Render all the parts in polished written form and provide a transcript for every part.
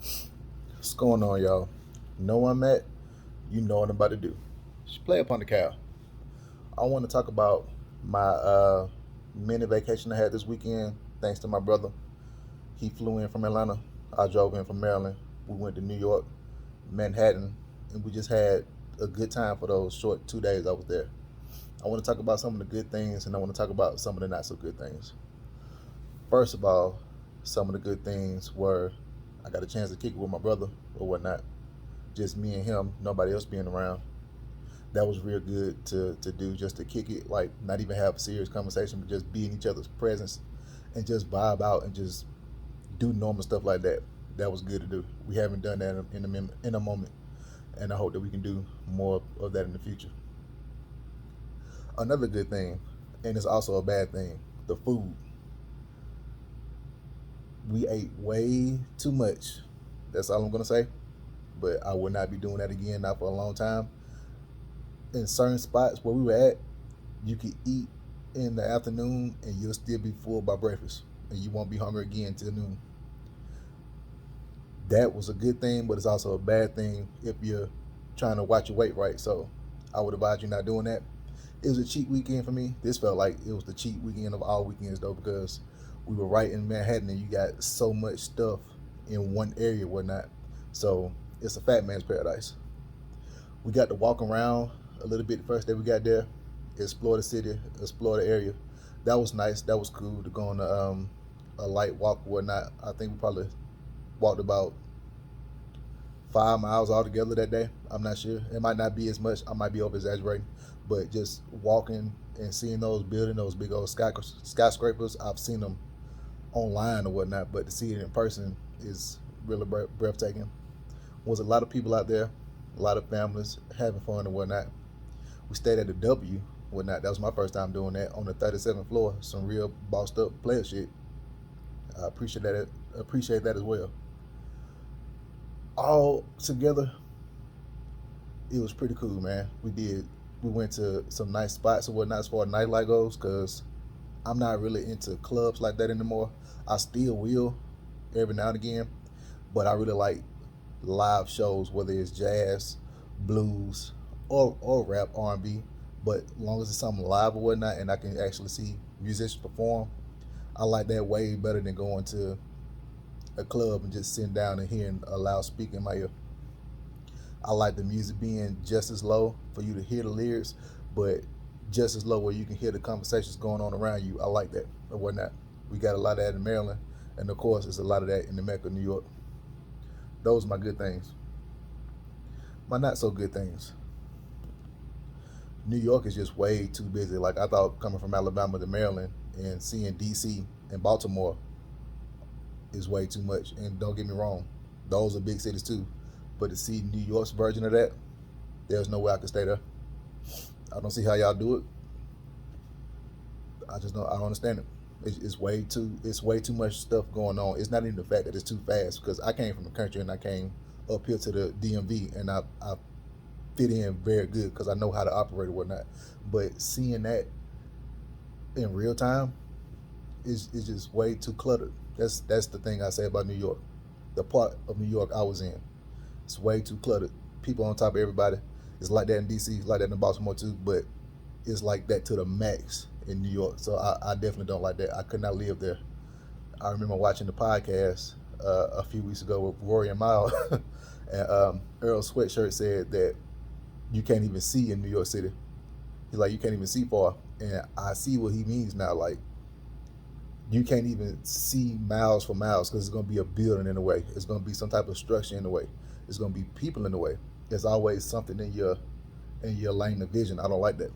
What's going on, y'all? Know where I'm at? You know what I'm about to do. Just play up on the cow. I want to talk about my mini vacation I had this weekend. Thanks to my brother, he flew in from Atlanta. I drove in from Maryland. We went to New York, Manhattan, and we just had a good time for those short 2 days I was there. I want to talk about some of the good things, and I want to talk about some of the not so good things. First of all, some of the good things were I got a chance to kick it with my brother or whatnot. Just me and him, nobody else being around. That was real good to do, just to kick it, like not even have a serious conversation, but just be in each other's presence and just vibe out and just do normal stuff like that. That was good to do. We haven't done that in a moment, and I hope that we can do more of that in the future. Another good thing, and it's also a bad thing, the food. We ate way too much. That's all I'm gonna say. But I will not be doing that again, not for a long time. In certain spots where we were at, you could eat in the afternoon and you'll still be full by breakfast, and you won't be hungry again till noon. That was a good thing, but it's also a bad thing if you're trying to watch your weight right. So I would advise you not doing that. It was a cheap weekend for me. This felt like it was the cheap weekend of all weekends though, because we were right in Manhattan and you got so much stuff in one area, whatnot. So it's a fat man's paradise. We got to walk around a little bit the first day we got there, explore the city, explore the area. That was nice. That was cool to go on a light walk or whatnot. I think we probably walked about 5 miles altogether that day. I'm not sure. It might not be as much. I might be over exaggerating, but just walking and seeing those buildings, those big old skyscrapers, I've seen them online or whatnot, but to see it in person is really breathtaking. Was a lot of people out there, a lot of families having fun and whatnot. We stayed at the W, whatnot. That was my first time doing that on the 37th floor. Some real bossed up player shit. I appreciate that. Appreciate that as well. All together, it was pretty cool, man. We went to some nice spots and whatnot as far as nightlife goes, because I'm not really into clubs like that anymore. I still will every now and again, but I really like live shows, whether it's jazz, blues, or rap, R&B. But as long as it's something live or whatnot, and I can actually see musicians perform, I like that way better than going to a club and just sitting down and hearing a loudspeaker in my ear. I like the music being just as low for you to hear the lyrics, but just as low where you can hear the conversations going on around you. I like that or whatnot. We got a lot of that in Maryland, and of course, there's a lot of that in the Mecca, New York. Those are my good things. My not so good things. New York is just way too busy. Like I thought, coming from Alabama to Maryland and seeing DC and Baltimore is way too much. And don't get me wrong, those are big cities too. But to see New York's version of that, there's no way I could stay there. I don't see how y'all do it. I just don't. I don't understand it. It's way too. It's way too much stuff going on. It's not even the fact that it's too fast, because I came from the country and I came up here to the DMV, and I fit in very good because I know how to operate or whatnot. But seeing that in real time is just way too cluttered. That's the thing I say about New York. The part of New York I was in, it's way too cluttered. People on top of everybody. It's like that in DC. It's like that in Baltimore too. But it's like that to the max in New York. So I definitely don't like that. I could not live there. I remember watching the podcast a few weeks ago with Rory and Mile, and Earl Sweatshirt said that you can't even see in New York City. He's like, you can't even see far, and I see what he means now. Like, you can't even see miles for miles because it's gonna be a building in the way. It's gonna be some type of structure in the way. It's gonna be people in the way. There's always something in your lane of vision. I don't like that.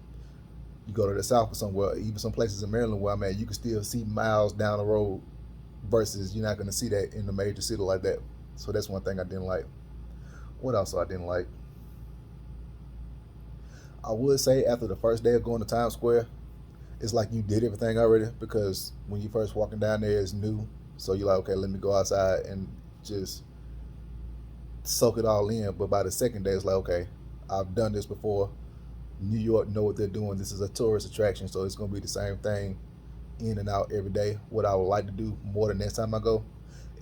You go to the south or somewhere, even some places in Maryland where I'm at, you can still see miles down the road. Versus, you're not gonna see that in a major city like that. So that's one thing I didn't like. What else I didn't like? I would say after the first day of going to Times Square, it's like you did everything already, because when you first walking down there, it's new. So you're like, okay, let me go outside and just soak it all in. But by the second day, it's like, okay, I've done this before. New York know what they're doing. This is a tourist attraction, so it's gonna be the same thing in and out every day. What I would like to do more the next time I go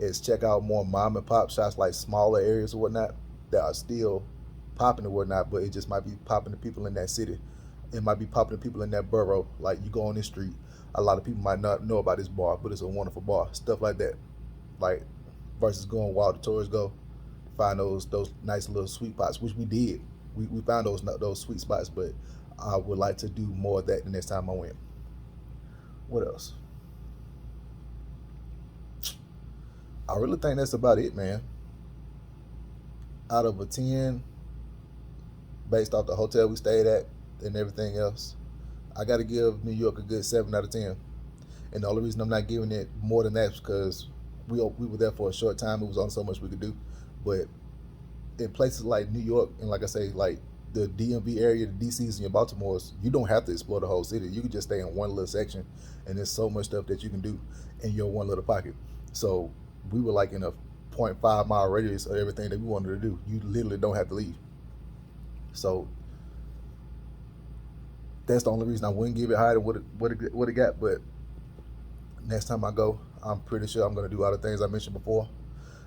is check out more mom and pop shops, like smaller areas or whatnot, that are still popping and whatnot, but it just might be popping to people in that city. It might be popping to people in that borough. Like you go on this street, a lot of people might not know about this bar, but it's a wonderful bar. Stuff like that. Like versus going wild the tourists go, find those nice little sweet spots, which we did. We found those sweet spots, but I would like to do more of that the next time I went. What else? I really think that's about it, man. Out of a 10, based off the hotel we stayed at and everything else, I got to give New York a good 7 out of 10. And the only reason I'm not giving it more than that is because we were there for a short time. It was only so much we could do. But in places like New York and like I say, like the DMV area, the DCs and your Baltimore's, you don't have to explore the whole city. You can just stay in one little section, and there's so much stuff that you can do in your one little pocket. So we were like in a .5 mile radius of everything that we wanted to do. You literally don't have to leave. So that's the only reason I wouldn't give it higher than what it got. But next time I go, I'm pretty sure I'm gonna do all the things I mentioned before,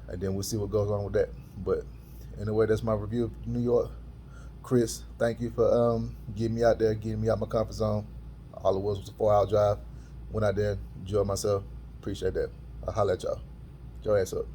and then we'll see what goes on with that. But anyway, that's my review of New York. Chris, thank you for getting me out there, getting me out my comfort zone. All it was a 4-hour drive. Went out there, enjoyed myself. Appreciate that. I'll holler at y'all. Your ass up.